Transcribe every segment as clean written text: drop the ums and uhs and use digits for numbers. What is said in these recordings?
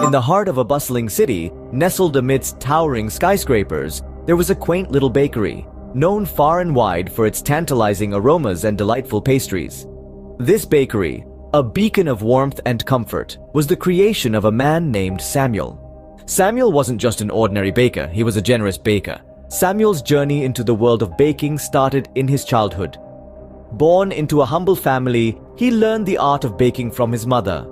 In the heart of a bustling city, nestled amidst towering skyscrapers, there was a quaint little bakery, known far and wide for its tantalizing aromas and delightful pastries. This bakery, a beacon of warmth and comfort, was the creation of a man named Samuel. Samuel wasn't just an ordinary baker, he was a generous baker. Samuel's journey into the world of baking started in his childhood. Born into a humble family, he learned the art of baking from his mother.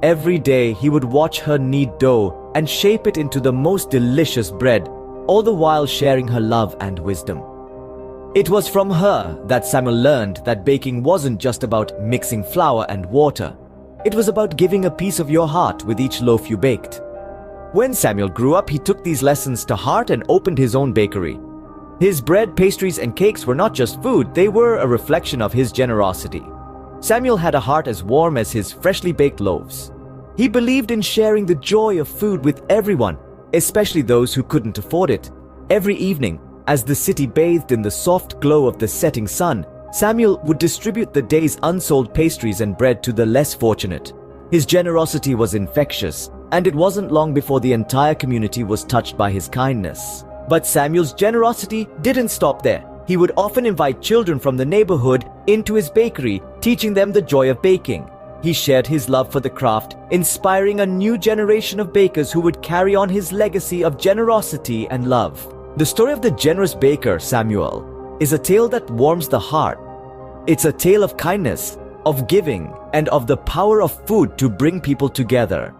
Every day, he would watch her knead dough and shape it into the most delicious bread, all the while sharing her love and wisdom. It was from her that Samuel learned that baking wasn't just about mixing flour and water. It was about giving a piece of your heart with each loaf you baked. When Samuel grew up, he took these lessons to heart and opened his own bakery. His bread, pastries, and cakes were not just food, they were a reflection of his generosity. Samuel had a heart as warm as his freshly baked loaves. He believed in sharing the joy of food with everyone, especially those who couldn't afford it. Every evening, as the city bathed in the soft glow of the setting sun, Samuel would distribute the day's unsold pastries and bread to the less fortunate. His generosity was infectious, and it wasn't long before the entire community was touched by his kindness. But Samuel's generosity didn't stop there. He would often invite children from the neighborhood into his bakery, teaching them the joy of baking. He shared his love for the craft, inspiring a new generation of bakers who would carry on his legacy of generosity and love. The story of the generous baker, Samuel, is a tale that warms the heart. It's a tale of kindness, of giving, and of the power of food to bring people together.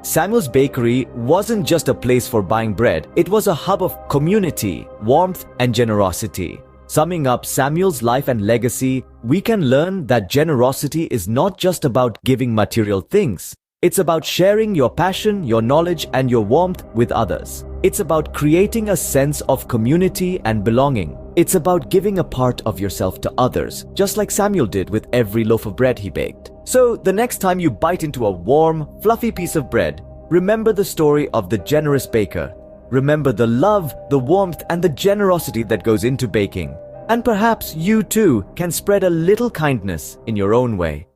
Samuel's bakery wasn't just a place for buying bread, it was a hub of community, warmth, and generosity. Summing up Samuel's life and legacy, we can learn that generosity is not just about giving material things. It's about sharing your passion, your knowledge, and your warmth with others. It's about creating a sense of community and belonging. It's about giving a part of yourself to others, just like Samuel did with every loaf of bread he baked. So, the next time you bite into a warm, fluffy piece of bread, remember the story of the generous baker. Remember the love, the warmth, and the generosity that goes into baking. And perhaps you too can spread a little kindness in your own way.